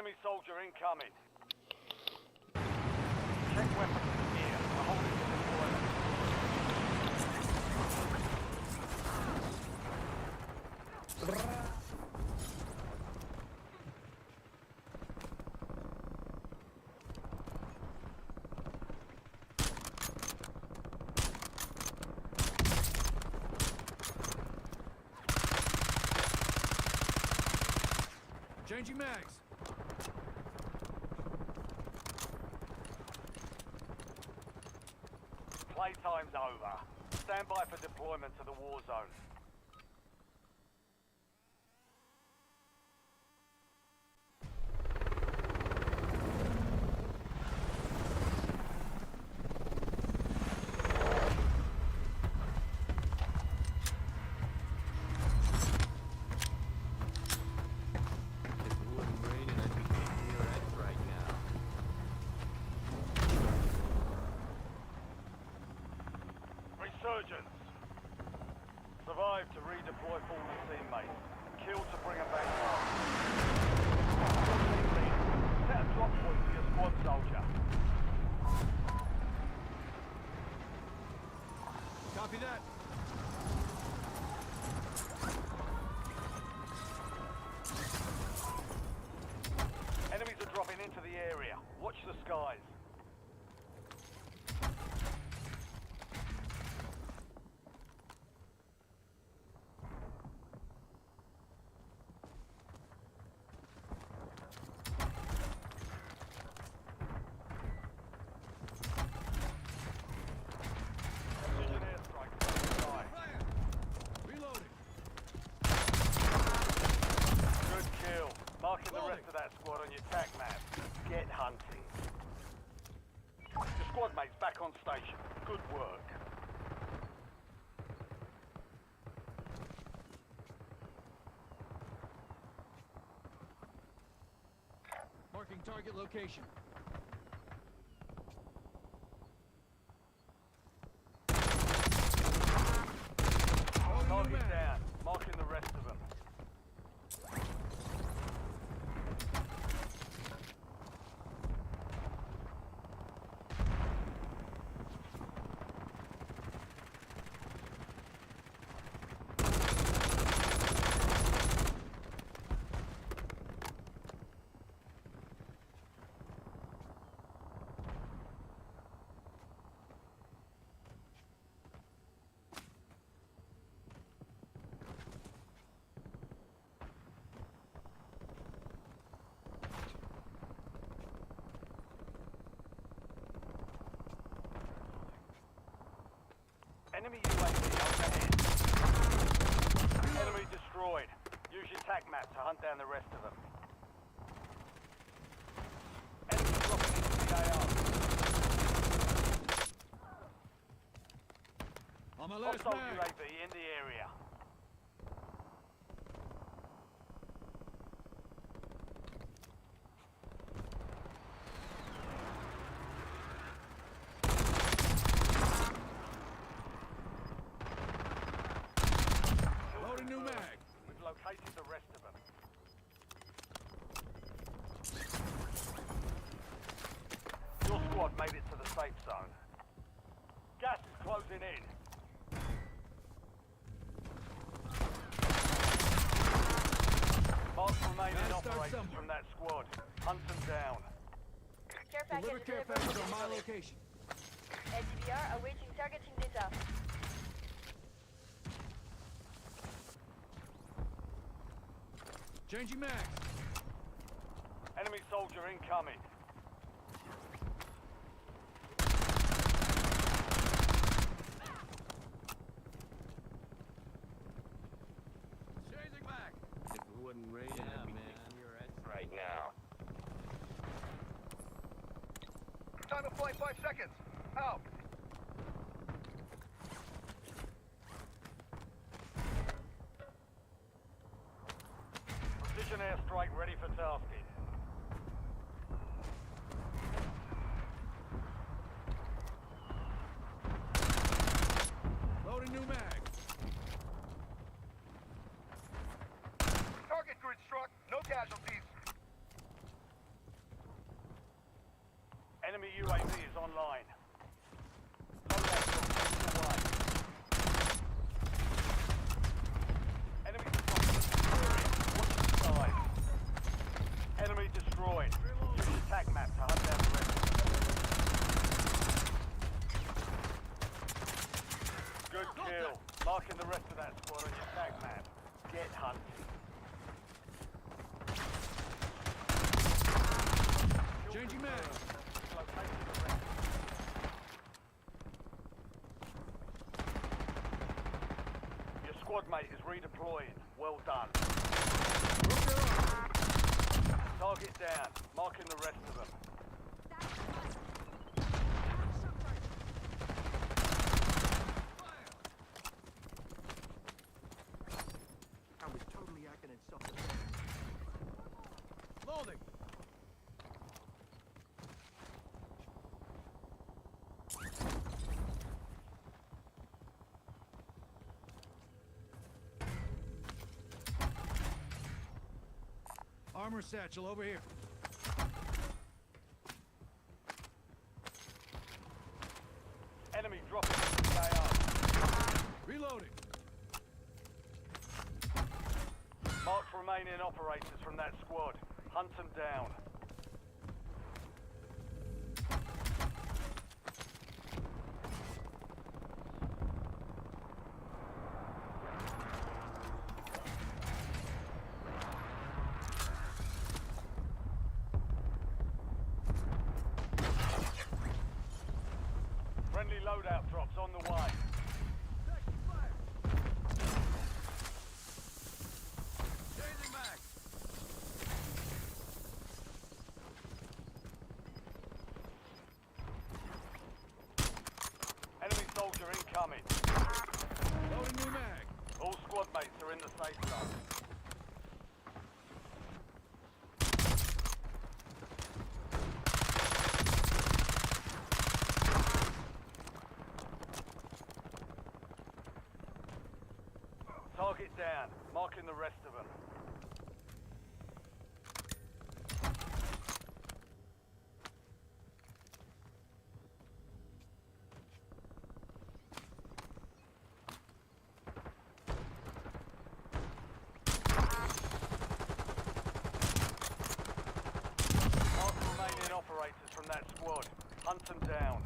Enemy soldier incoming. Check weapons and gear. We're holding for deployment. Changing mags. Playtime's over. Stand by for deployment to the war zone. Resurgence. Survive to redeploy fallen teammates. Kill to bring them back home. Set a drop point for your squad soldier. Copy that. Enemies are dropping into the area. Watch the skies. Precision airstrike to the sky. Fire. Reloading. Good kill. Marking the rest of that squad on your tac map. Get hunting. Your squad mate's back on station. Good work. Marking target location. Target down. Marking the rest of them. Enemy UAV overhead. Enemy destroyed. Use your tac map to hunt down the rest of them. Enemy dropping into the AR. On my last Hostile mag. UAV in the area. Loading new mag. We've located the rest of them. Your squad made it to the safe zone. Gas is closing in. Mark remaining Gotta start operators somewhere. from that squad. Hunt them down. Care package Deliver care delivered package on my successfully. location. SDVR awaiting targeting data. Changing mags. Enemy soldier incoming. Changing mag. If it wasn't raining, I'd be kicking your ass right now. Time of flight 5 seconds. Out. Precision airstrike ready for tasking. Loading new mag. Target grid struck. No casualties. Enemy UAV is online. Loadout drop away. Enemy destroyed. Watch the side. Enemy destroyed. Use your attack map to hunt down the rest of them. Good kill. Marking the rest of that squad on your attack map. Get hunting. Changing mag. Located the rest. Your squad mate is redeploying. Well done. Broke their arm. Target down. Marking the rest of them. I was totally acting in self-defense. Loading. Armor satchel over here. Enemy dropping into the AR. Reloading. Mark remaining operators from that squad. Hunt them down. Friendly loadout drops on the way. Changing mag. Enemy soldier incoming. Loading new mag. All squad mates are in the safe zone. Target down. Marking the rest of them. Mark remaining operators from that squad. Hunt them down.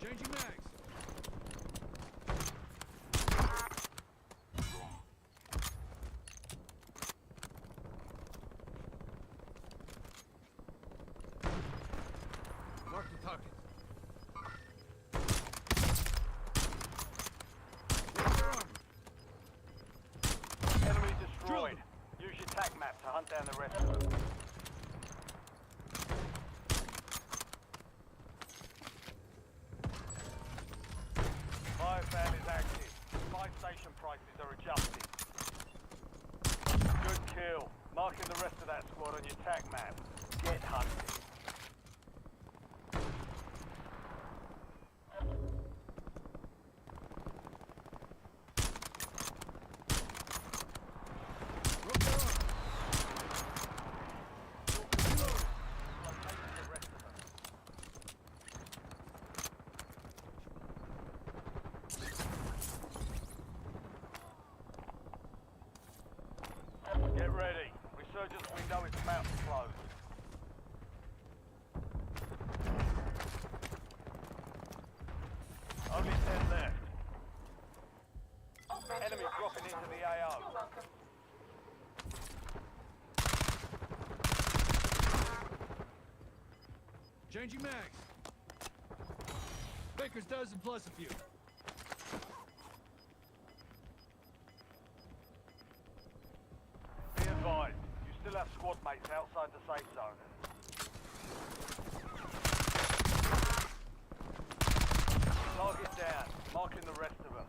Changing mags. Mark the target. Broke their armor. Enemy destroyed. Use your attack map to hunt down the rest of them. Biofan is active. Spy station prices are adjusted. Good kill. Marking the rest of that squad on your attack map. Get hunting. Broke their armor. Reloading. Located the rest of them. Get ready. Resurgence window is about to close. Only 10 left. Enemy dropping into the AO. Changing mags. Baker's dozen plus a few. Be advised, you still have squad mates outside the safe zone. Target down, marking the rest of them.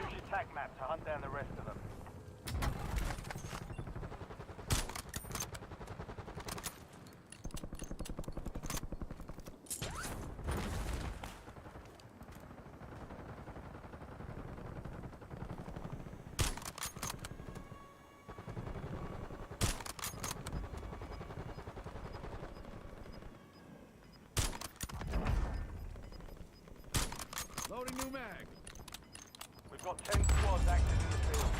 Use your tac map to hunt down the rest of them. Loading new mag. We've got 10 squads active in the field.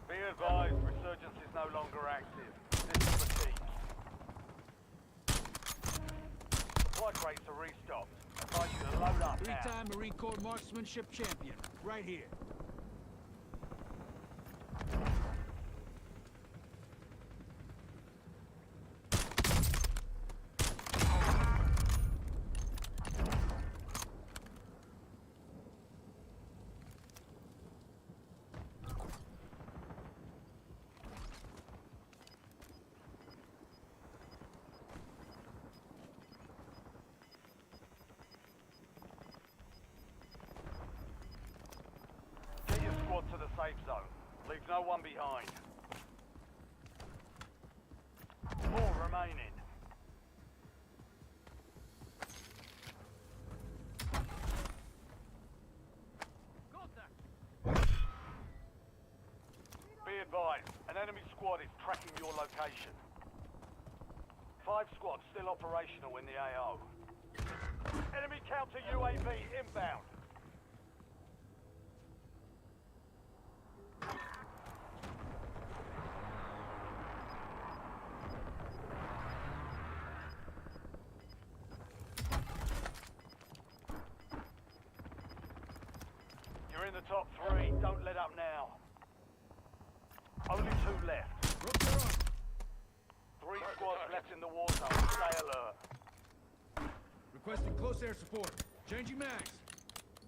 Be advised, resurgence is no longer active. This is fatigue. Supply crates are restocked. Advise you to load up now. Three-time Marine Corps marksmanship champion. Right here. Get your squad to the safe zone. Leave no one behind. 4 remaining. Be advised, an enemy squad is tracking your location. 5 squads still operational in the AO. Enemy counter UAV inbound. You're in the top 3. Don't let up now. Only 2 left. Broke their arm. 3 squads left in the war zone. Stay alert. Requesting close air support. Changing mags.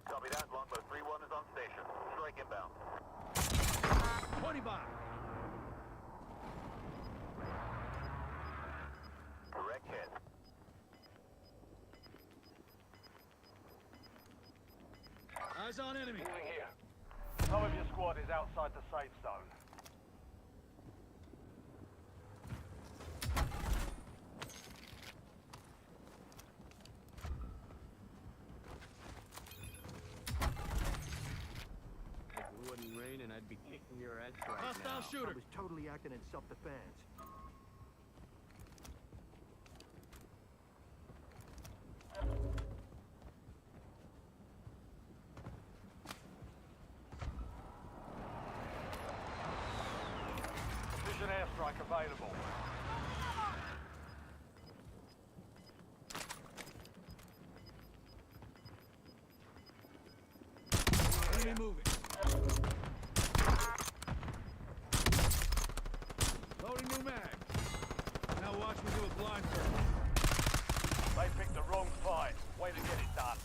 Copy that. Longbow 3-1 is on station. Strike inbound. 20 by. Direct hit. Eyes on enemy. Moving here. Some of your squad is outside the safe zone. If it wouldn't rain and I'd be kicking your ass right Hostile now. shooter. was totally acting in self-defense. Precision airstrike available. Enemy moving. Loading new mag. Now watch me do a blindfold. They picked the wrong fight. Way to get it done.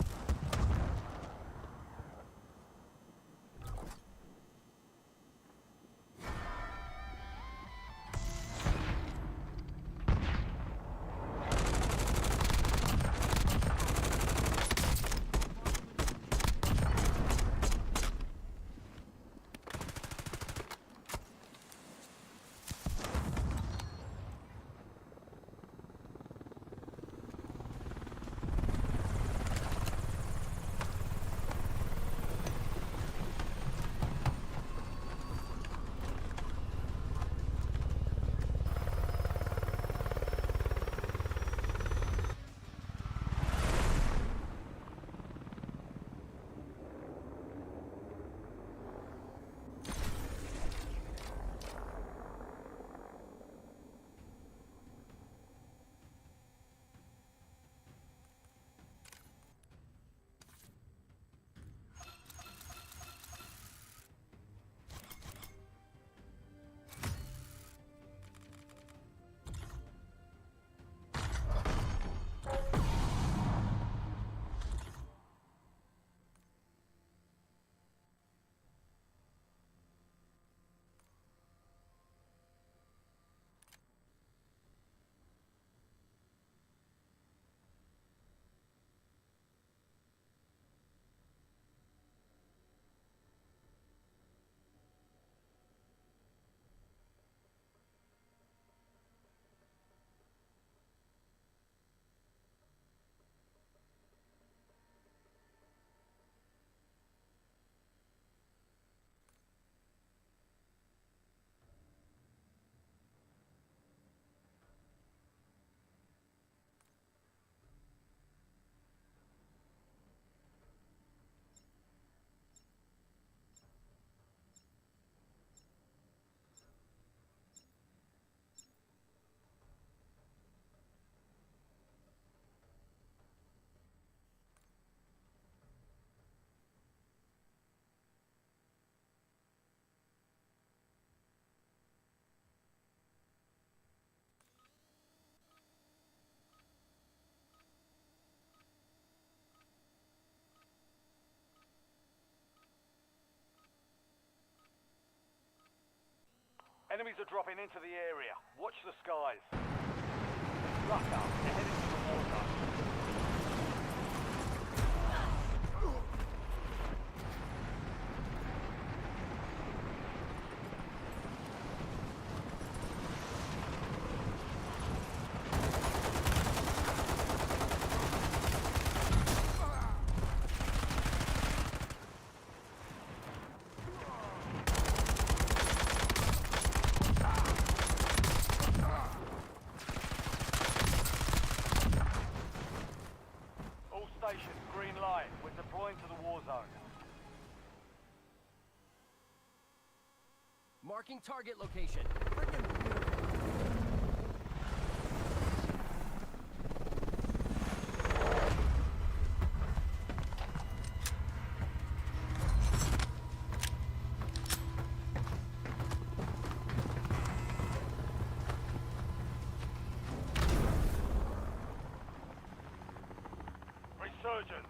Enemies are dropping into the area. Watch the skies. Rucker, they're heading to the war zone. All stations, green light. We're deploying to the war zone. Marking target location. Resurgence.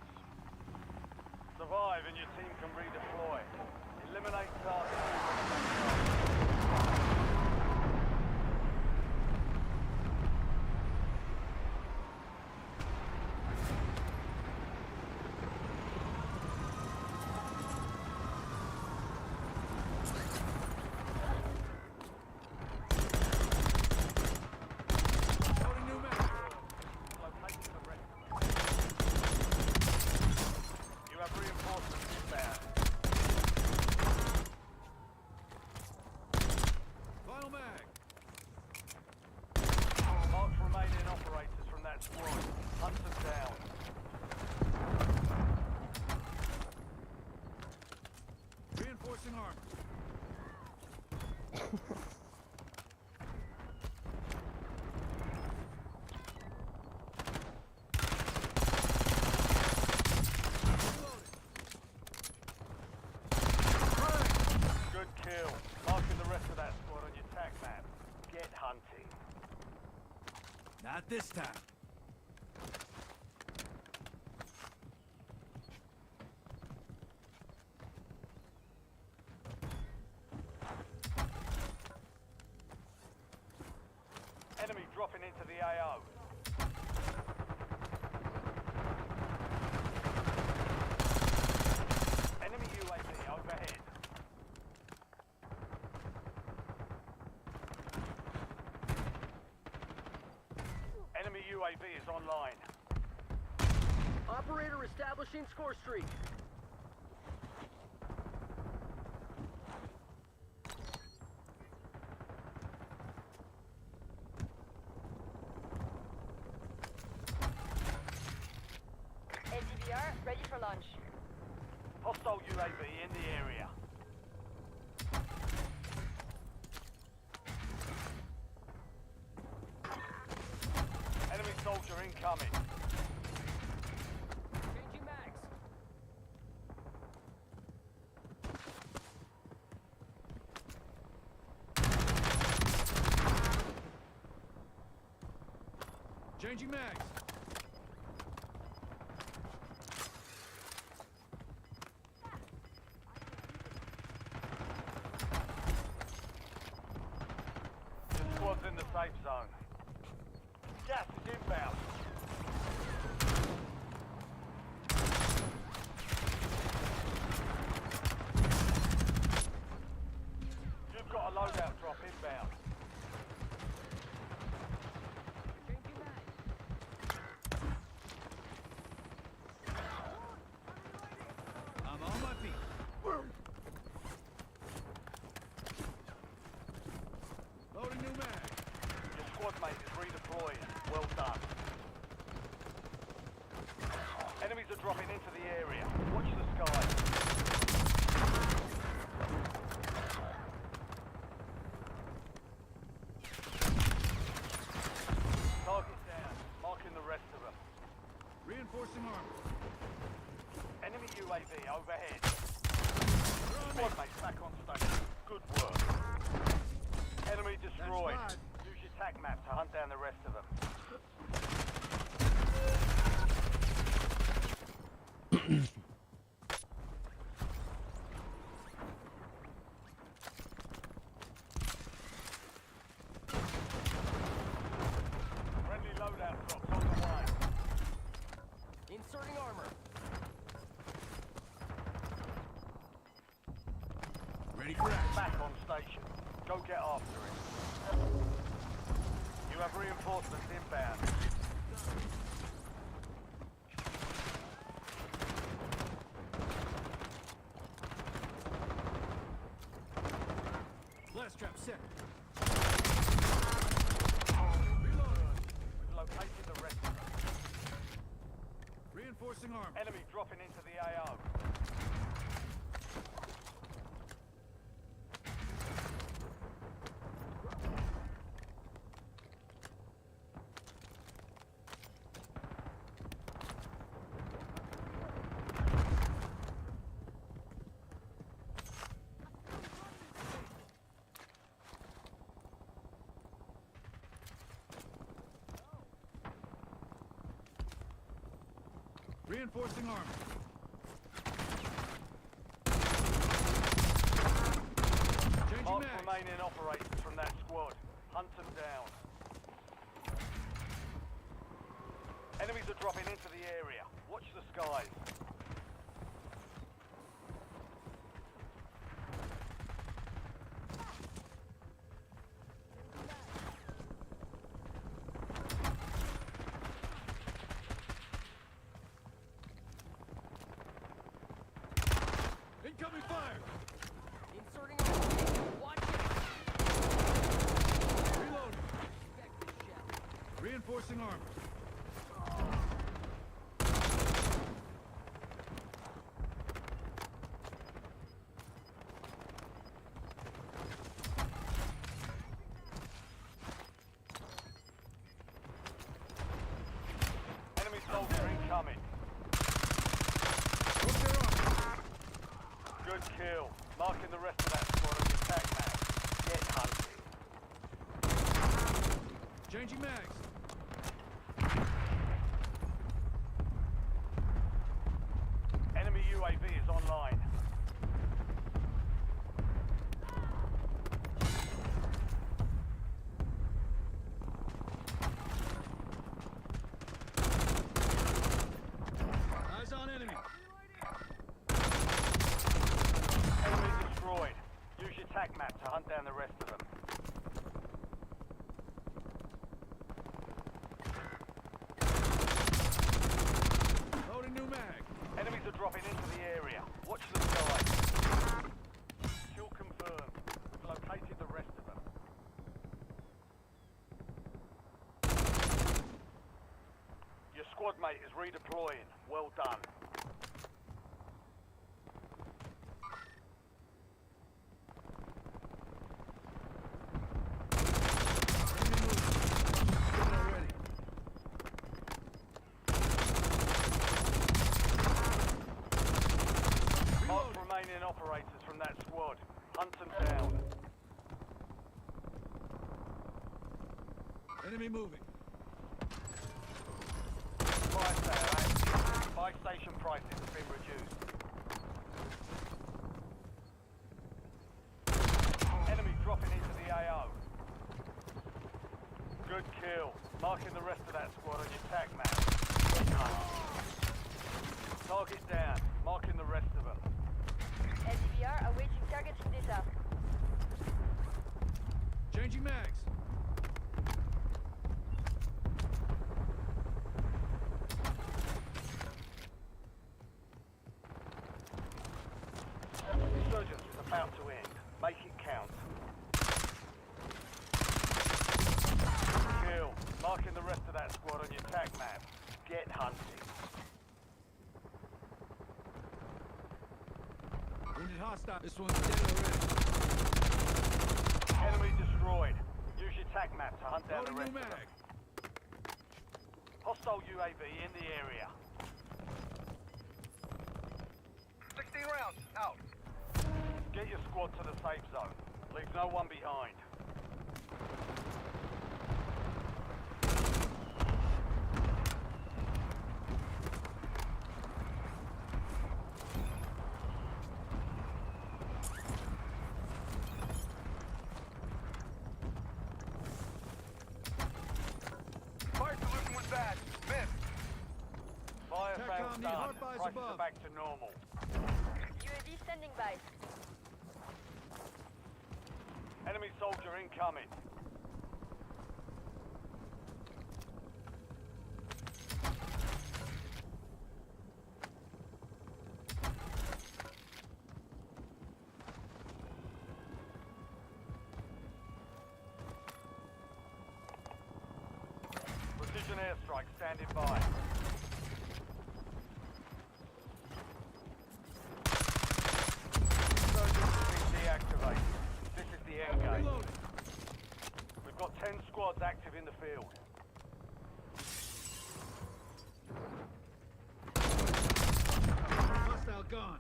Survive and your team can redeploy. Eliminate targets. Loading new mag. Locating the rest. You have reinforcements inbound. Final mag. Mark remaining operators from that squad. Hunt them down. Reinforcing armor. Good kill. Marking the rest of that squad on your tac map. Get hunting. Not this time. Enemy dropping into the AO. Enemy UAV overhead. Enemy UAV is online. Operator establishing score streak. SDVR, ready for launch. Hostile UAV in the area. Enemy soldier incoming. Changing mags. Changing mags. The squad's in the safe zone. Gas is inbound. You've got a loadout drop inbound. Changing mags. I'm on my feet. Loading new mag. Your squad mate is redeploying. Well done. Enemies are dropping into the area. Watch the sky. Target down. Marking the rest of them. Reinforcing armor. Enemy UAV overhead. They're on me. Squad mate back on station. Good work. Enemy destroyed. That's Use your tac map to hunt down the rest of them. Ready for action. Back on station. Go get after it. You have reinforcements inbound. Blast trap set. We've located the rest of them. Reinforcing armor. Enemy dropping into the AO. Reinforcing armor. Changing Mark mags. remaining operators from that squad. Hunt them down. Enemies are dropping into the area. Watch the skies. Incoming fire. Inserting a location. Watch it. Reloading. Check this shell. Reinforcing armor. Enemy soldier incoming. Broke their armor. Good kill. Marking the rest of that squad on your attack map. Get hunting. Changing mags. Enemy UAV is online. Eyes on enemy. Enemy destroyed. Use your attack map to hunt down the rest of them. Loading new mag. Enemies are dropping into the area. Watch the sky. Kill confirmed. We've located the rest of them. Your squad mate is redeploying. Well done. Enemy moving. Get already. Mark Reloading. remaining operators from that squad. Hunt them down. Enemy moving. Fire sale active. Buy station prices have been reduced. Enemy dropping into the AO. Good kill. Marking the rest of that squad on your attack map. Get hunted. Target down. Marking the rest of them. LDVR awaiting targeting data. Changing mags. Resurgence is about to end. Make it count. Kill. Marking the rest of that squad on your attack map. Get hunting. Wounded hostile. This one's dead already. Enemy destroyed. Use your attack map to hunt down the Loading rest new of them. mag. Hostile UAV in the area. 16 rounds. Out. Get your squad to the safe zone. Leave no one behind. Fire solution was bad. Missed. Fire TACOM failed need done. hard buys Prices above. are back to normal. UAV standing by. Hunter incoming. Precision airstrike standing by. Deactivate. This is the end game. Reloading. We've got 10 squads active in the field. Hostile gone.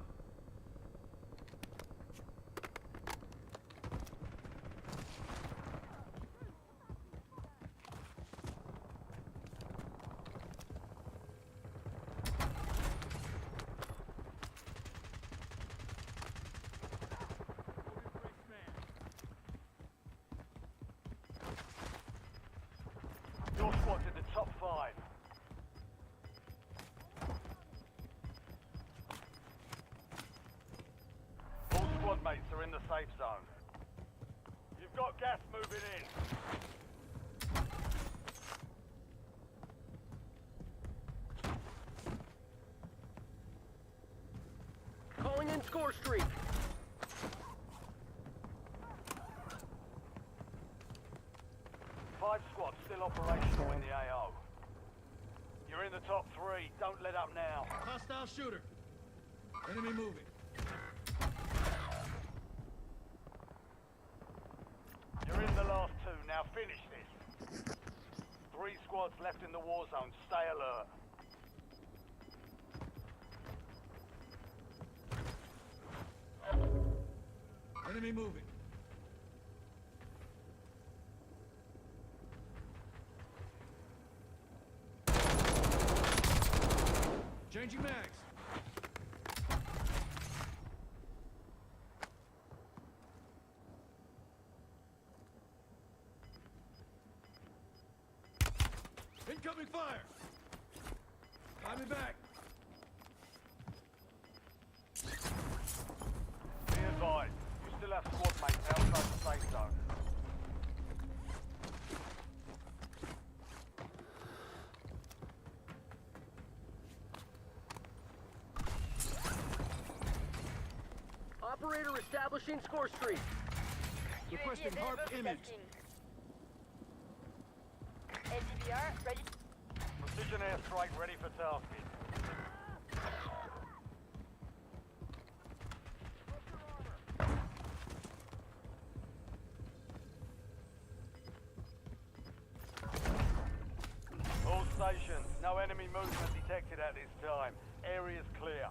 Your squad's in the top 5. All squad mates are in the safe zone. You've got gas moving in. Calling in score streak. Five squads still operational in the AO. You're in the top 3. Don't let up now. Hostile shooter. Enemy moving. You're in the last 2. Now finish this. 3 squads left in the war zone. Stay alert. Enemy moving. Changing mags. Incoming fire. I'll be back. Be advised. You still have squad mates outside the safe zone. Operator establishing score streak. Requesting UAV harp available for image. tasking. LDBR ready. Precision airstrike ready for tasking. All stations, no enemy movement detected at this time. Area's clear.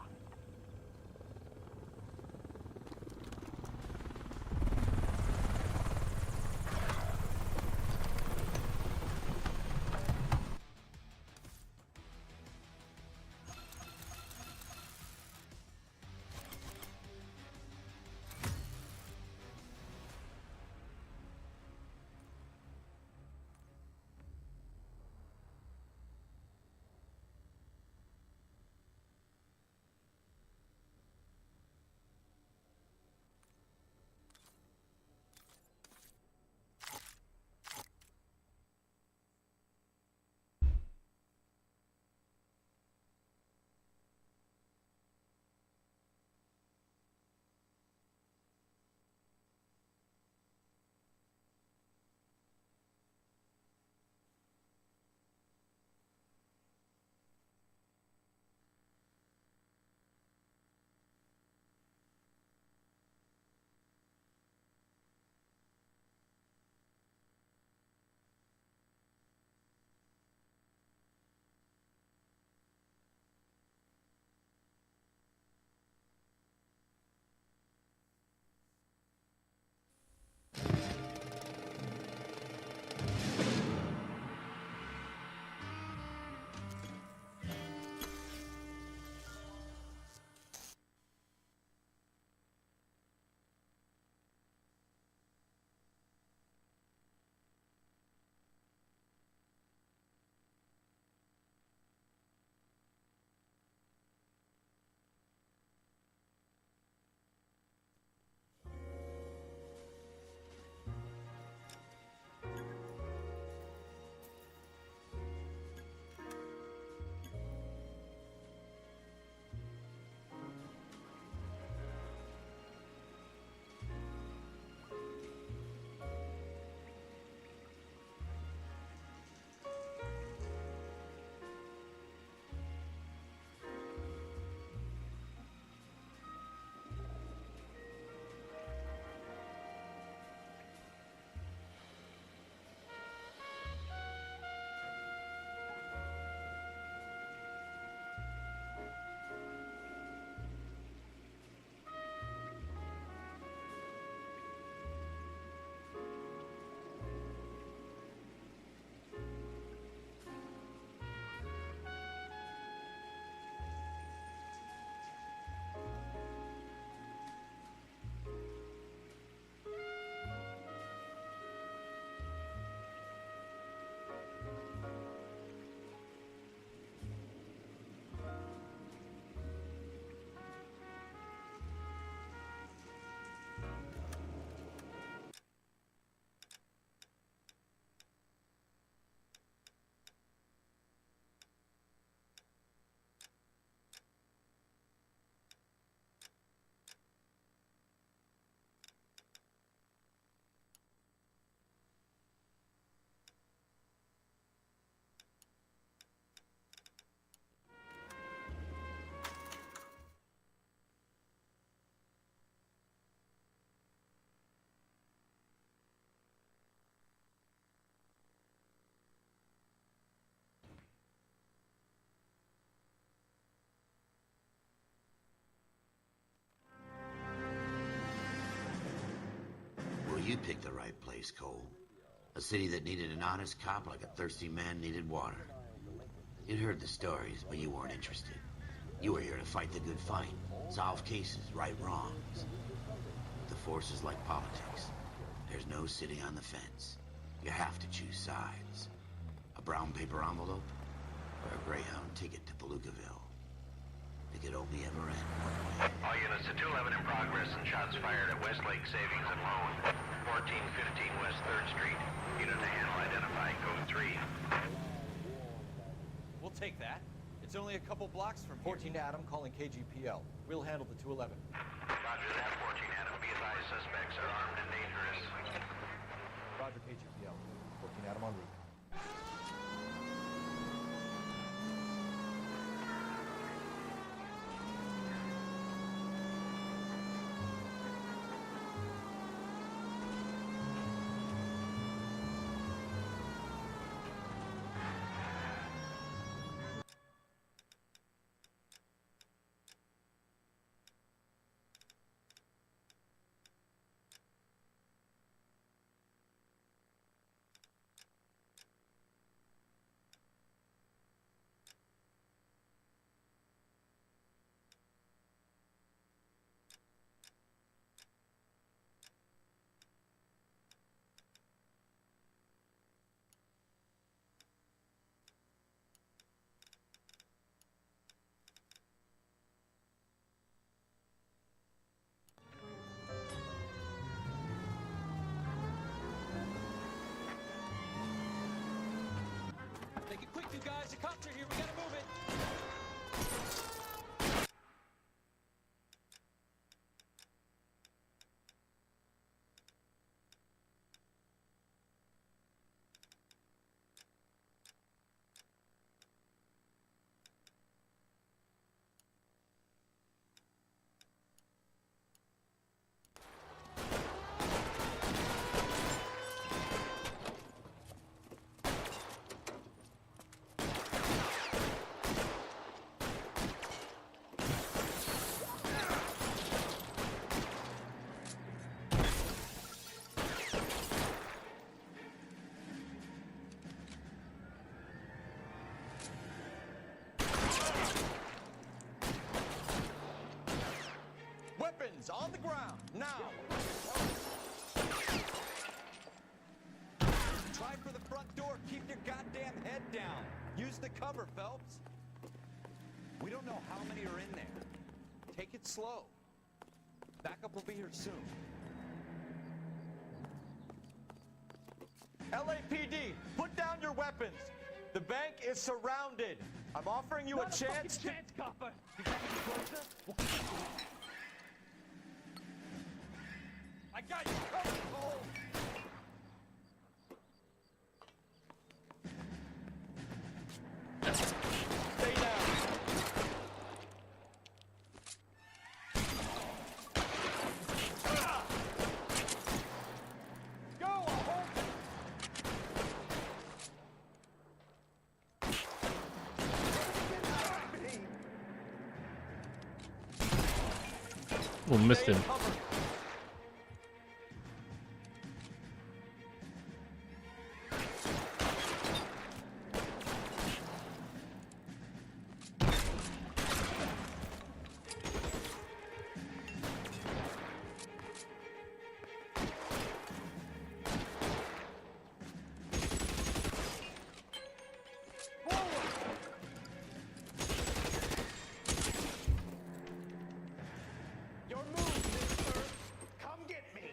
Well, you picked the right place, Cole. A city that needed an honest cop like a thirsty man needed water. You'd heard the stories, but you weren't interested. You were here to fight the good fight, solve cases, right wrongs. The force is like politics. There's no sitting on the fence. You have to choose sides. A brown paper envelope, or a Greyhound ticket to Palookaville. It could only ever end one way. All units to 211 in progress and shots fired at Westlake Savings and Loan. 1415 West 3rd Street. Unit to handle identified. Code 3. We'll take that. It's only a couple blocks from here. 14 Adam calling KGPL. We'll handle the 211. Roger that, 14 Adam. Be advised, suspects are armed and dangerous. Roger KGPL. 14 Adam en route. Make it quick, you guys. The cops are here. We gotta move it. Weapons on the ground, now! Try for the front door, keep your goddamn head down. Use the cover, Phelps. We don't know how many are in there. Take it slow. Backup will be here soon. LAPD, put down your weapons. The bank is surrounded. I'm offering you a chance to... copper. I got you covered, Cole. Stay down. Go, Holt. Oh, missed him. Your move, mister. Come get me.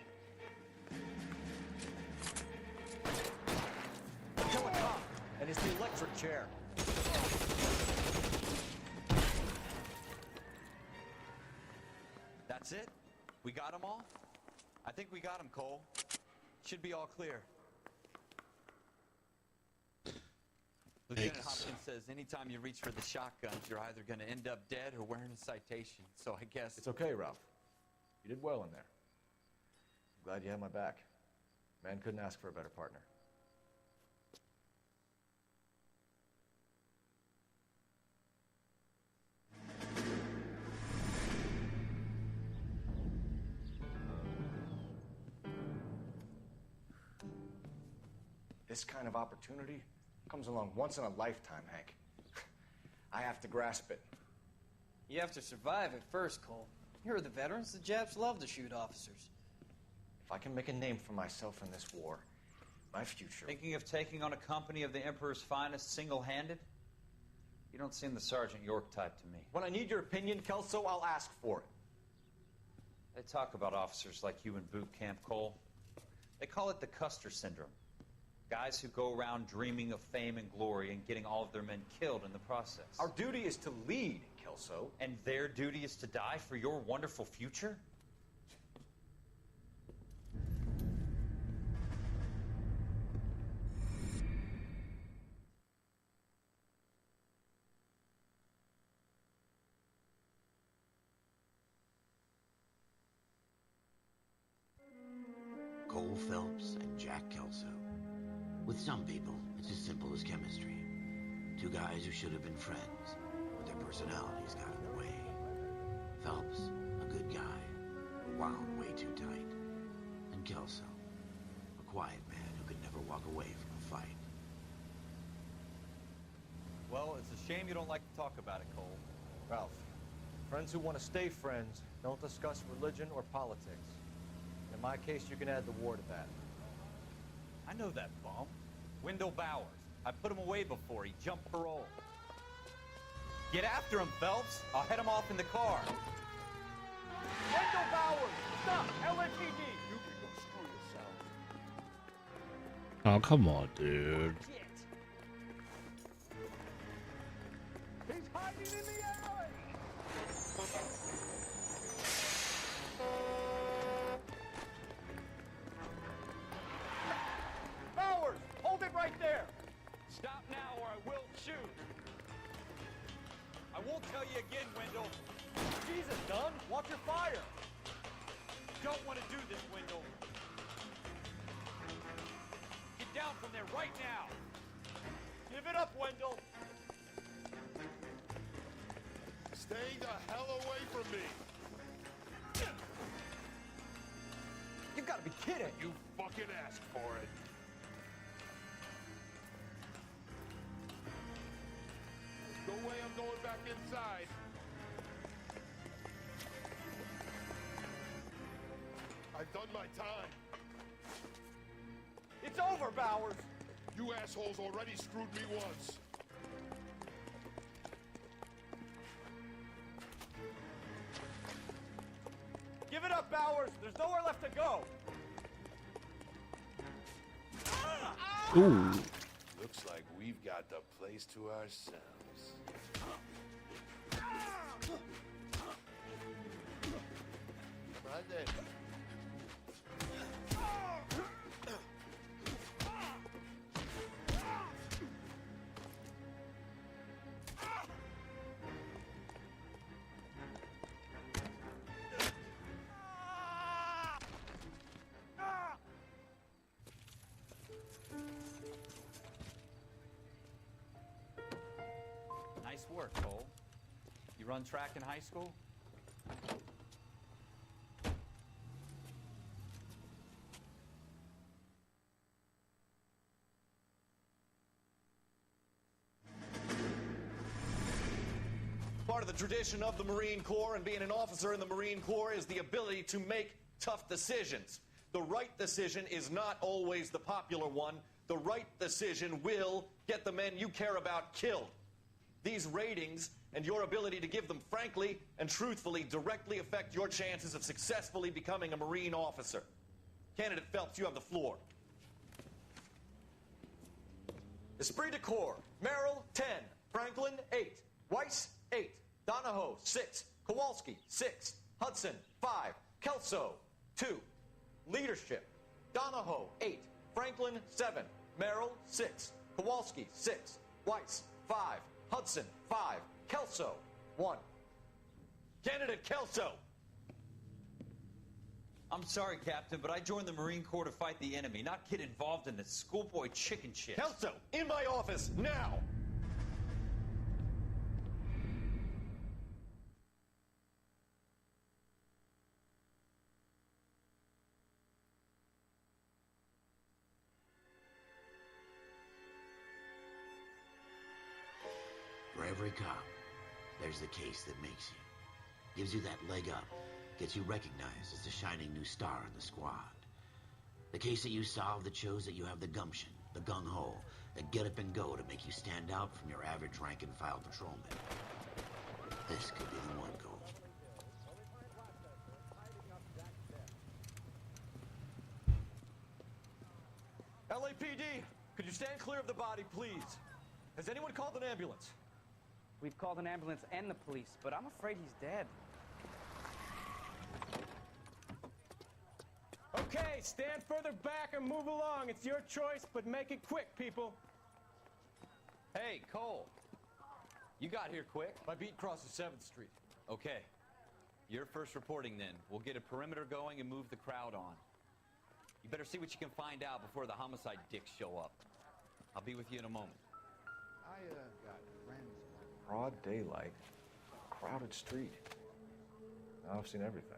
Kill a cop, and it's the electric chair. That's it? We got them all? I think we got them, Cole. Should be all clear. Lieutenant Hopkins says anytime you reach for the shotguns, you're either going to end up dead or wearing a citation. So I guess... It's okay, Ralph. You did well in there. I'm glad you had my back. Man couldn't ask for a better partner. This kind of opportunity comes along once in a lifetime, Hank. I have to grasp it. You have to survive at first, Cole. You're the veterans. The Japs love to shoot officers. If I can make a name for myself in this war, my future... Thinking of taking on a company of the Emperor's finest single-handed? You don't seem the Sergeant York type to me. When I need your opinion, Kelso, I'll ask for it. They talk about officers like you in boot camp, Cole. They call it the Custer Syndrome. Guys who go around dreaming of fame and glory and getting all of their men killed in the process. Our duty is to lead, Kelso. And their duty is to die for your wonderful future? Cole Phelps and Jack Kelso. With some people, it's as simple as chemistry. Two guys who should have been friends, but their personalities got in the way. Phelps, a good guy, but wound way too tight. And Kelso, a quiet man who could never walk away from a fight. Well, it's a shame you don't like to talk about it, Cole. Ralph, friends who want to stay friends don't discuss religion or politics. In my case, you can add the war to that. I know that bum. Wendell Bowers. I put him away before he jumped parole. Get after him, Phelps. I'll head him off in the car. Wendell Bowers! Stop! LAPD! You can go screw yourself. Oh, come on, dude. He's hiding in the alley! Bowers! Hold it right there! Stop now or I will shoot. I won't tell you again, Wendell. Jesus, Dunn! Watch your fire! Don't want to do this, Wendell. Get down from there right now. Give it up, Wendell! Stay the hell away from me! You've got to be kidding! You fucking asked for it. No way I'm going back inside. I've done my time. It's over, Bowers! You assholes already screwed me once. Give it up, Bowers! There's nowhere left to go! Ooh. Looks like we've got the place to ourselves. Right then. Nice work, Cole. You run track in high school? Part of the tradition of the Marine Corps and being an officer in the Marine Corps is the ability to make tough decisions. The right decision is not always the popular one. The right decision will get the men you care about killed. These ratings and your ability to give them frankly and truthfully directly affect your chances of successfully becoming a Marine officer. Candidate Phelps, you have the floor. Esprit de Corps, Merrill, 10. Franklin, 8. Weiss, 8. Donahoe, 6. Kowalski, 6. Hudson, 5. Kelso, 2. Leadership, Donahoe, 8. Franklin, 7. Merrill, 6. Kowalski, 6. Weiss, 5. Hudson, 5. Kelso, 1. Candidate Kelso! I'm sorry, Captain, but I joined the Marine Corps to fight the enemy, not get involved in this schoolboy chicken shit. Kelso, in my office, now! every cop, there's the case that makes you. Gives you that leg up, gets you recognized as the shining new star in the squad. The case that you solve that shows that you have the gumption, the gung-ho, the get up and go to make you stand out from your average rank-and-file patrolman. This could be the one, Cole. LAPD, could you stand clear of the body, please? Has anyone called an ambulance? We've called an ambulance and the police, but I'm afraid he's dead. Okay, stand further back and move along. It's your choice, but make it quick, people. Hey, Cole. You got here quick. My beat crosses 7th Street. Okay. You're first reporting then. We'll get a perimeter going and move the crowd on. You better see what you can find out before the homicide dicks show up. I'll be with you in a moment. I, got friends. Broad daylight, crowded street. Now I've seen everything.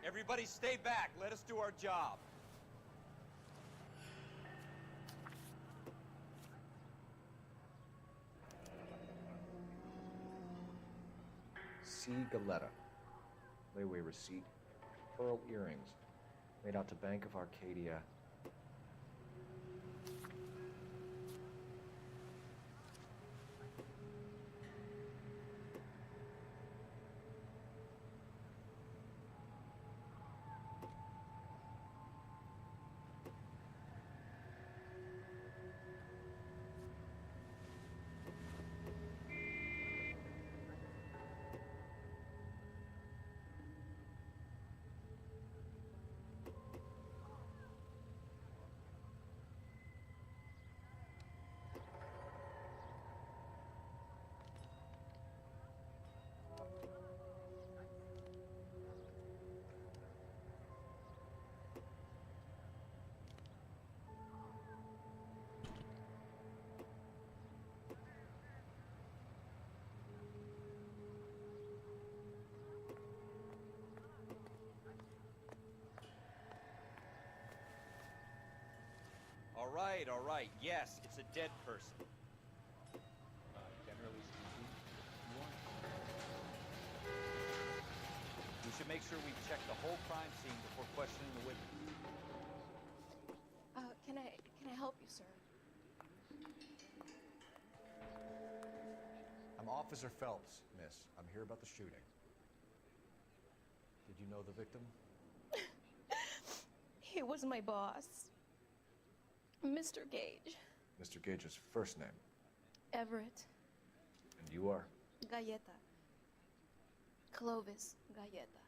Everybody stay back. Let us do our job. C. Galetta. Layaway receipt. Pearl earrings. Made out to Bank of Arcadia. All right. Yes, it's a dead person. Generally speaking, we should make sure we check the whole crime scene before questioning the witness. Can I help you, sir? I'm Officer Phelps, miss. I'm here about the shooting. Did you know the victim? He was my boss. Mr. Gage. Mr. Gage's first name. Everett. And you are? Galleta. Clovis Galleta.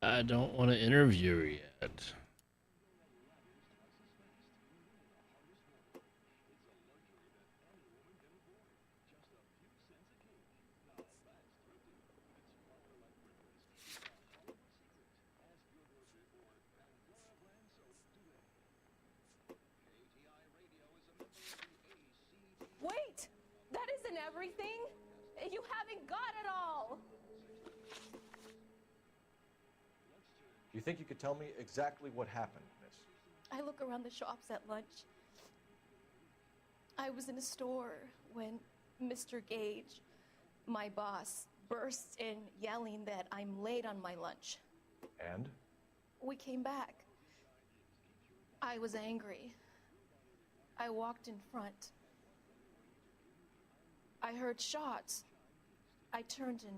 I don't want to interview her yet. Wait! That isn't everything! You haven't got it all! Do you think you could tell me exactly what happened, miss? I look around the shops at lunch. I was in a store when Mr. Gage, my boss, bursts in yelling that I'm late on my lunch. And? We came back. I was angry. I walked in front. I heard shots. I turned and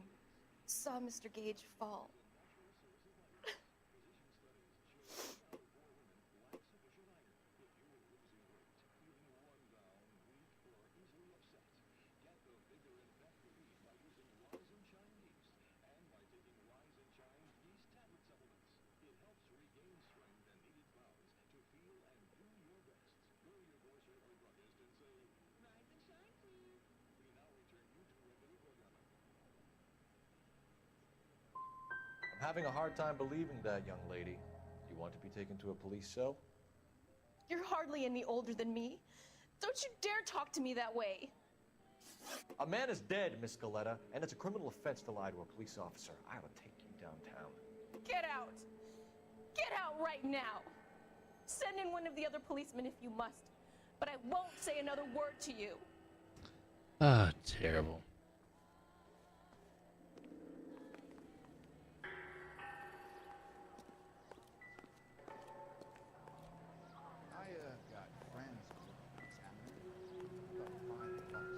saw Mr. Gage fall. I'm having a hard time believing that, young lady. Do you want to be taken to a police cell? You're hardly any older than me. Don't you dare talk to me that way. A man is dead, Miss Galetta, and it's a criminal offense to lie to a police officer. I will take you downtown. Get out! Get out right now! Send in one of the other policemen if you must, but I won't say another word to you. Ah, terrible. I got friends examining. About 5 bucks.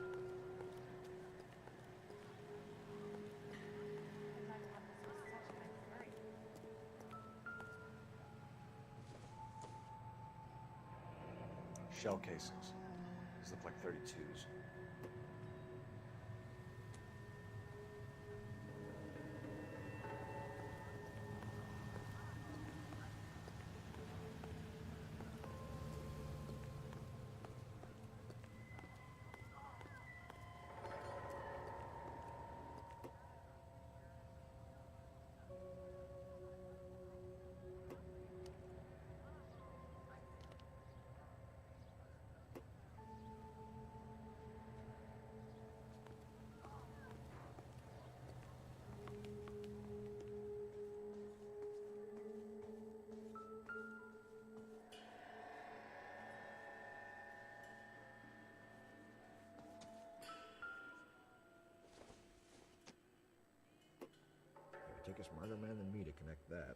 Shell casings. These look like 32s. It would take a smarter man than me to connect that.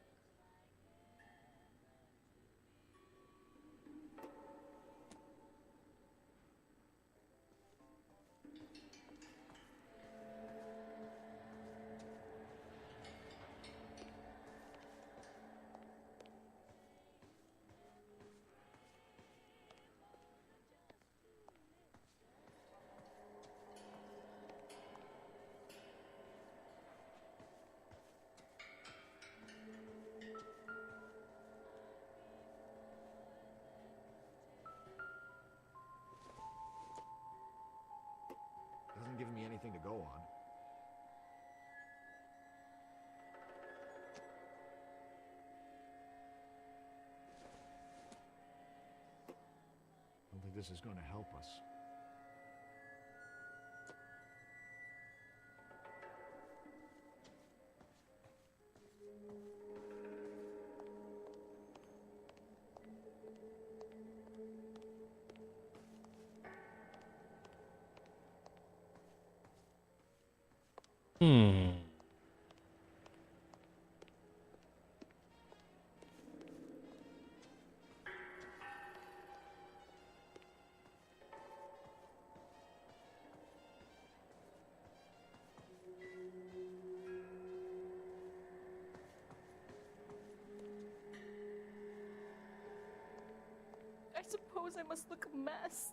Doesn't give me anything to go on. I don't think this is going to help us. I suppose I must look a mess.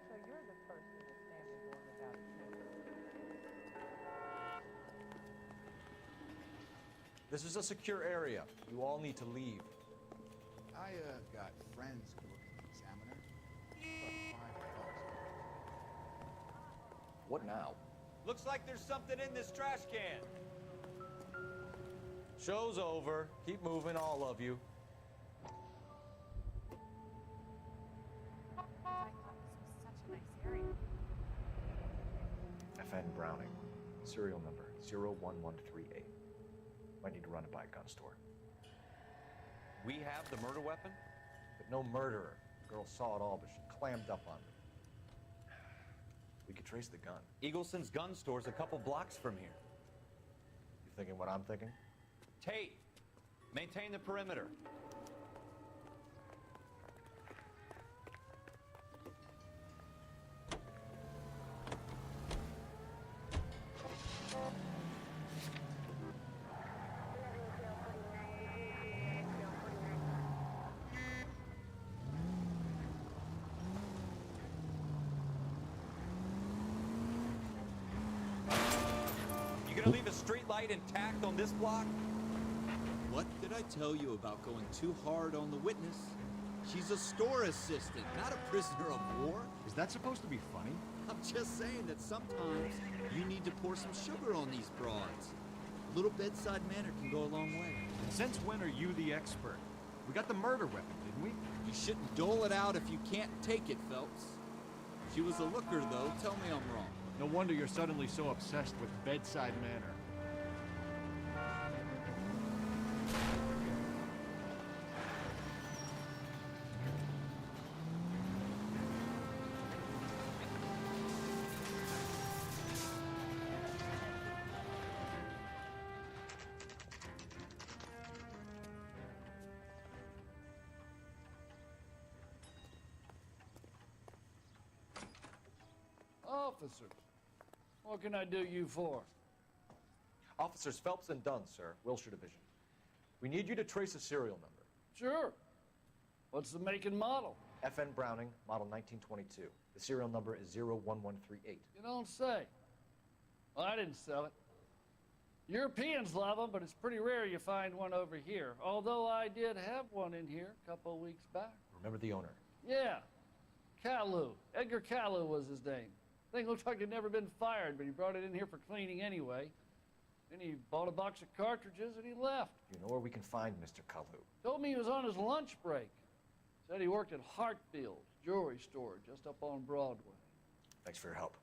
So you're the person that's standing going without a key. This is a secure area. You all need to leave. I got friends working the examiner. About 5 bucks. What now? Looks like there's something in this trash can. Show's over. Keep moving, all of you. I thought this was such a nice area. FN Browning. Serial number 01138. Might need to run it by a gun store. We have the murder weapon? But no murderer. The girl saw it all, but she clammed up on me. We could trace the gun. Eagleson's gun store's a couple blocks from here. You thinking what I'm thinking? Tate, maintain the perimeter. Leave a street light intact on this block? What did I tell you about going too hard on the witness? She's a store assistant, not a prisoner of war. Is that supposed to be funny? I'm just saying that sometimes you need to pour some sugar on these broads. A little bedside manner can go a long way. And since when are you the expert? We got the murder weapon, didn't we? You shouldn't dole it out if you can't take it, Phelps. She was a looker, though. Tell me I'm wrong. No wonder you're suddenly so obsessed with bedside manner. Officers, what can I do you for? Officers Phelps and Dunn, sir, Wilshire Division. We need you to trace a serial number. Sure. What's the make and model? FN Browning, model 1922. The serial number is 01138. You don't say. Well, I didn't sell it. Europeans love them, but it's pretty rare you find one over here. Although I did have one in here a couple of weeks back. Remember the owner? Yeah. Kalu. Edgar Kalu was his name. Thing looked like it'd never been fired, but he brought it in here for cleaning anyway. Then he bought a box of cartridges and he left. You know where we can find Mr. Kalu? Told me he was on his lunch break. Said he worked at Hartfield jewelry store just up on Broadway. Thanks for your help.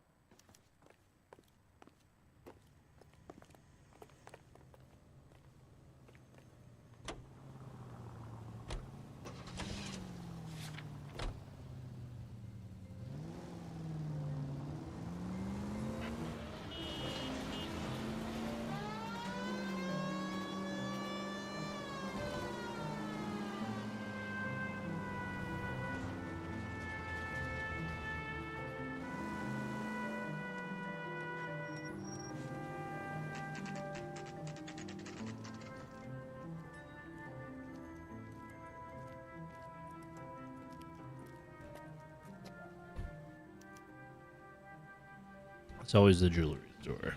It's always the jewelry store.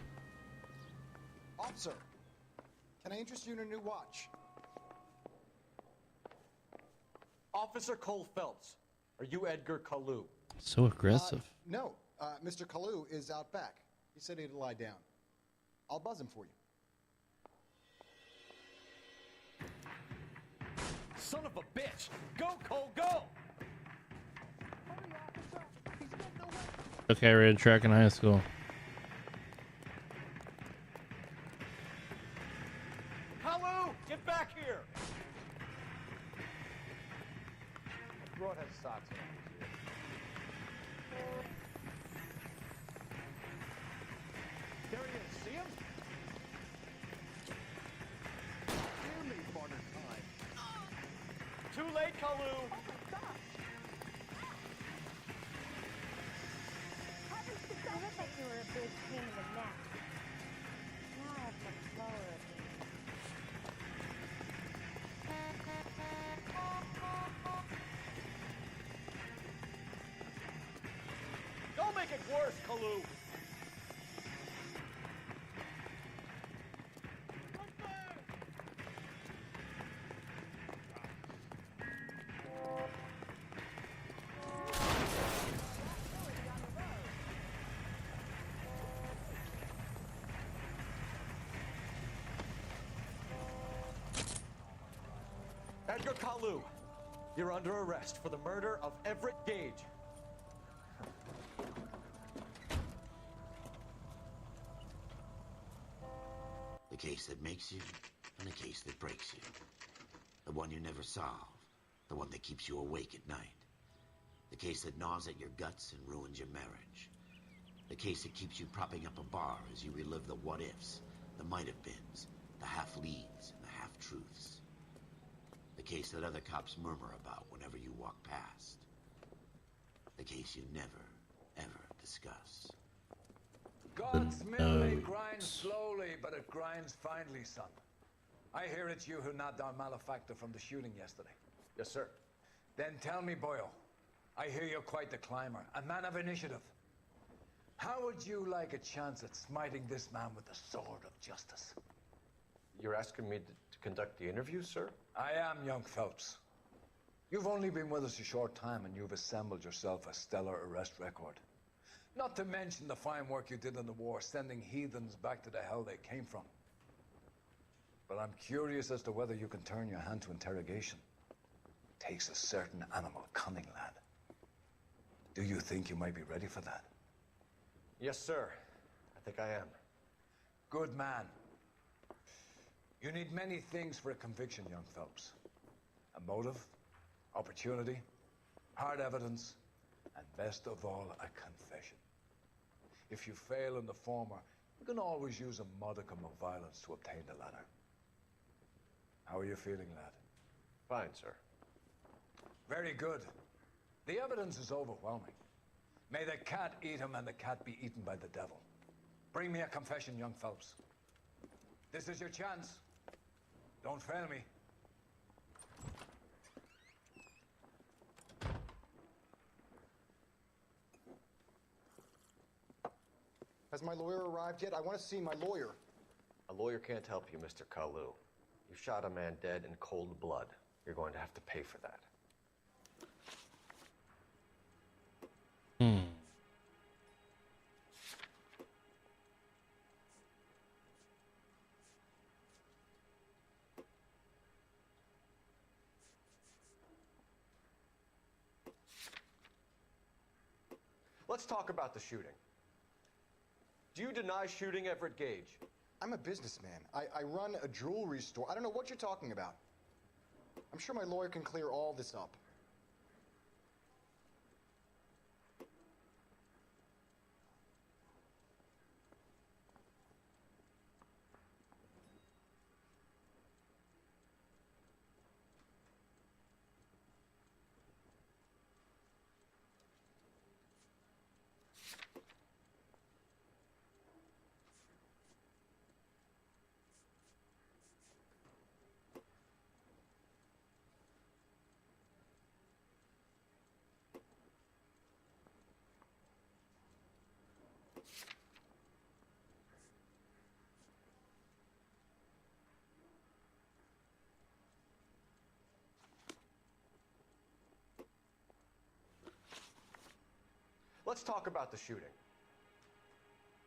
Officer, can I interest you in a new watch? Officer Cole Phelps, are you Edgar Kalu? So aggressive. No, Mr. Kalu is out back. He said he'd lie down. I'll buzz him for you. Son of a bitch! Go, Cole, go! Okay, I ran track in high school. Kalu, get back here! Broad has socks on. There he is, see him? Dear me, partner time. Too late, Kalu! You look like you were a big pain in the neck. Now I have much slower opinion. Don't make it worse, Kalu! Edgar Kalu, you're under arrest for the murder of Everett Gage. The case that makes you, and the case that breaks you. The one you never solve. The one that keeps you awake at night. The case that gnaws at your guts and ruins your marriage. The case that keeps you propping up a bar as you relive the what-ifs, the might-have-beens, the half-leads, and the half-truths. The case that other cops murmur about whenever you walk past. The case you never, ever discuss. God's mill may grind slowly, but it grinds finely, son. I hear it's you who knocked down Malefactor from the shooting yesterday. Yes, sir. Then tell me, Boyle, I hear you're quite the climber, a man of initiative. How would you like a chance at smiting this man with the sword of justice? You're asking me to conduct the interview, sir? I am, young Phelps. You've only been with us a short time, and you've assembled yourself a stellar arrest record. Not to mention the fine work you did in the war, sending heathens back to the hell they came from. But I'm curious as to whether you can turn your hand to interrogation. Takes a certain animal cunning, lad. Do you think you might be ready for that? Yes, sir. I think I am. Good man. You need many things for a conviction, young Phelps. A motive, opportunity, hard evidence, and best of all, a confession. If you fail in the former, you can always use a modicum of violence to obtain the latter. How are you feeling, lad? Fine, sir. Very good. The evidence is overwhelming. May the cat eat him and the cat be eaten by the devil. Bring me a confession, young Phelps. This is your chance. Don't fail me. Has my lawyer arrived yet? I want to see my lawyer. A lawyer can't help you, Mr. Kalu. You shot a man dead in cold blood. You're going to have to pay for that. Let's talk about the shooting. Do you deny shooting Everett Gage? I'm a businessman. I run a jewelry store. I don't know what you're talking about. I'm sure my lawyer can clear all this up. Let's talk about the shooting.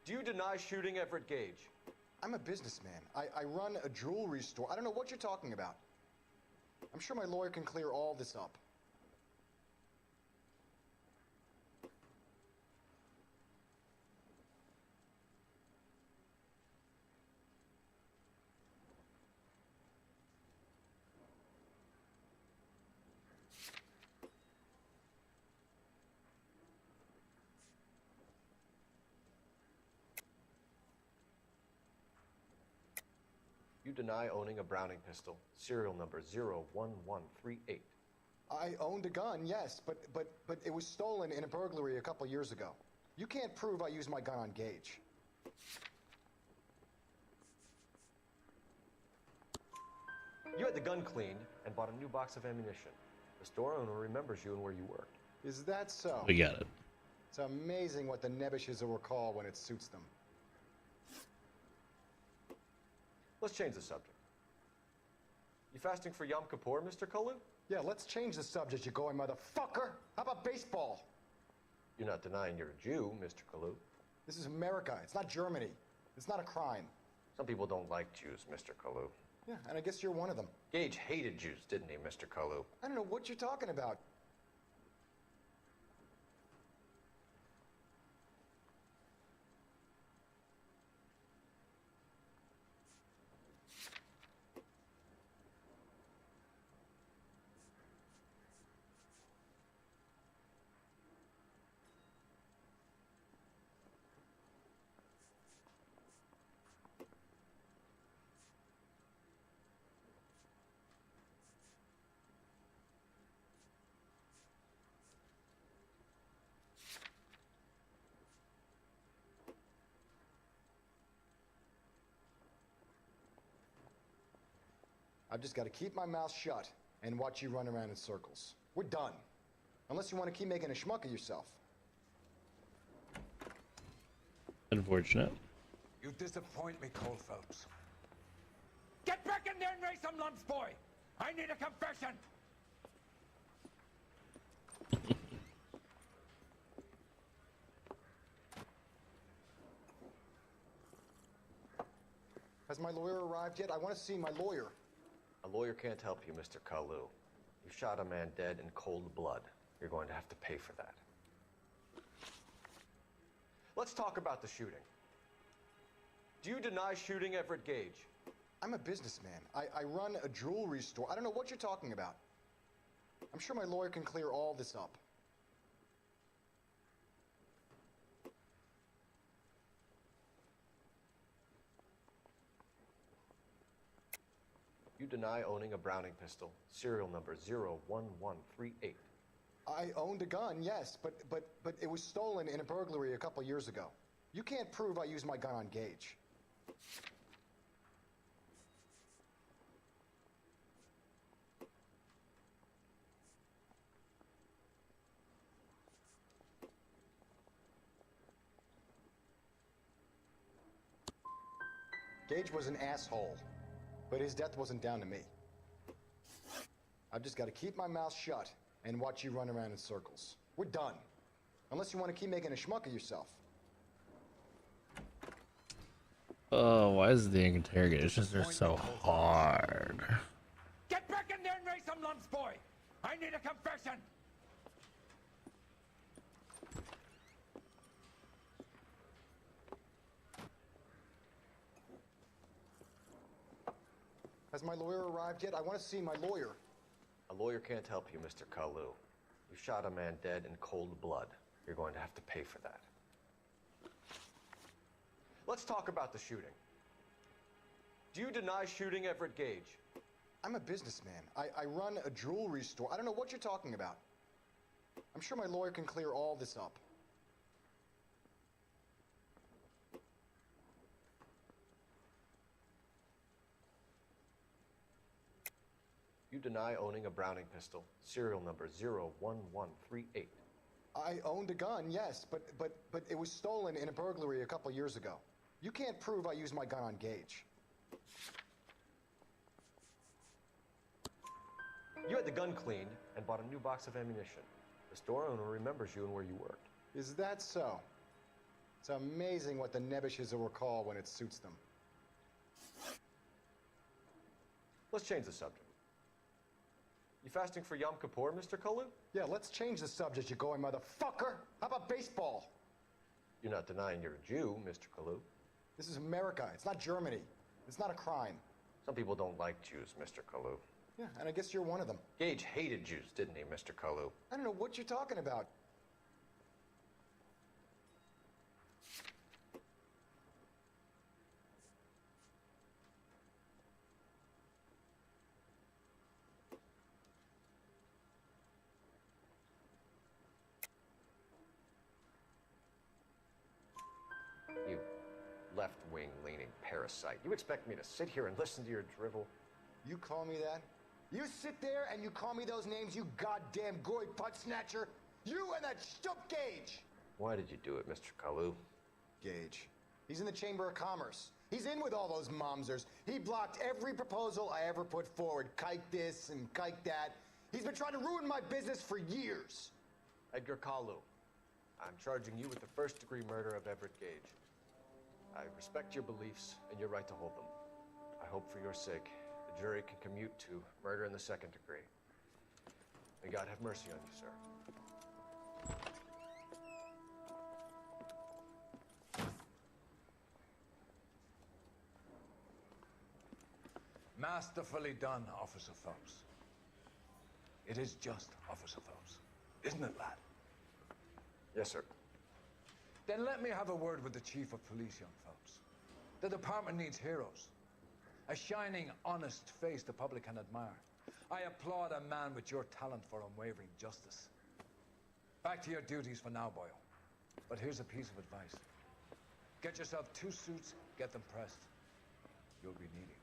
Do you deny shooting Everett Gage? I'm a businessman. I run a jewelry store. I don't know what you're talking about. I'm sure my lawyer can clear all this up. You deny owning a Browning pistol, serial number 01138. I owned a gun, yes, but it was stolen in a burglary a couple years ago. You can't prove I used my gun on Gage. You had the gun cleaned and bought a new box of ammunition. The store owner remembers you and where you worked. Is that so? We got it. It's amazing what the Nebushes will recall when it suits them. Let's change the subject. You fasting for Yom Kippur, Mr. Kalu? Yeah, let's change the subject, you going motherfucker. How about baseball? You're not denying you're a Jew, Mr. Kalu. This is America. It's not Germany. It's not a crime. Some people don't like Jews, Mr. Kalu. Yeah, and I guess you're one of them. Gage hated Jews, didn't he, Mr. Kalu? I don't know what you're talking about. I've just got to keep my mouth shut and watch you run around in circles. We're done. Unless you want to keep making a schmuck of yourself. Unfortunate. You disappoint me, Cole Phelps. Get back in there and raise some lumps, boy! I need a confession! Has my lawyer arrived yet? I want to see my lawyer. A lawyer can't help you, Mr. Kalu. You shot a man dead in cold blood. You're going to have to pay for that. Let's talk about the shooting. Do you deny shooting Everett Gage? I'm a businessman. I run a jewelry store. I don't know what you're talking about. I'm sure my lawyer can clear all this up. You deny owning a Browning pistol, serial number 01138. I owned a gun, yes, but it was stolen in a burglary a couple years ago. You can't prove I used my gun on Gage. Gage was an asshole, but his death wasn't down to me. I've just got to keep my mouth shut and watch you run around in circles. We're done. Unless you want to keep making a schmuck of yourself. Oh, why is the interrogations are so hard? Get back in there and raise some lumps, boy! I need a confession! Has my lawyer arrived yet? I want to see my lawyer. A lawyer can't help you, Mr. Kalu. You shot a man dead in cold blood. You're going to have to pay for that. Let's talk about the shooting. Do you deny shooting Everett Gage? I'm a businessman. I run a jewelry store. I don't know what you're talking about. I'm sure my lawyer can clear all this up. You deny owning a Browning pistol, serial number 01138. I owned a gun, yes, but it was stolen in a burglary a couple years ago. You can't prove I used my gun on Gage. You had the gun cleaned and bought a new box of ammunition. The store owner remembers you and where you worked. Is that so? It's amazing what the Nebushes will recall when it suits them. Let's change the subject. You fasting for Yom Kippur, Mr. Kalu? Yeah, let's change the subject, you going motherfucker. How about baseball? You're not denying you're a Jew, Mr. Kalu. This is America. It's not Germany. It's not a crime. Some people don't like Jews, Mr. Kalu. Yeah, and I guess you're one of them. Gage hated Jews, didn't he, Mr. Kalu? I don't know what you're talking about. You left-wing leaning parasite. You expect me to sit here and listen to your drivel? You call me that? You sit there and you call me those names, you goddamn goy butt snatcher? You and that stup Gage! Why did you do it, Mr. Kalu? Gage. He's in the Chamber of Commerce. He's in with all those momsers. He blocked every proposal I ever put forward. Kike this and kike that. He's been trying to ruin my business for years. Edgar Kalu, I'm charging you with the first-degree murder of Everett Gage. I respect your beliefs and your right to hold them. I hope for your sake the jury can commute to murder in the second degree. May God have mercy on you, sir. Masterfully done, Officer Phelps. It is just, Officer Phelps. Isn't it, lad? Yes, sir. Then let me have a word with the Chief of Police, young Phelps. The department needs heroes. A shining, honest face the public can admire. I applaud a man with your talent for unwavering justice. Back to your duties for now, Boyle. But here's a piece of advice. Get yourself 2 suits, get them pressed. You'll be needing it.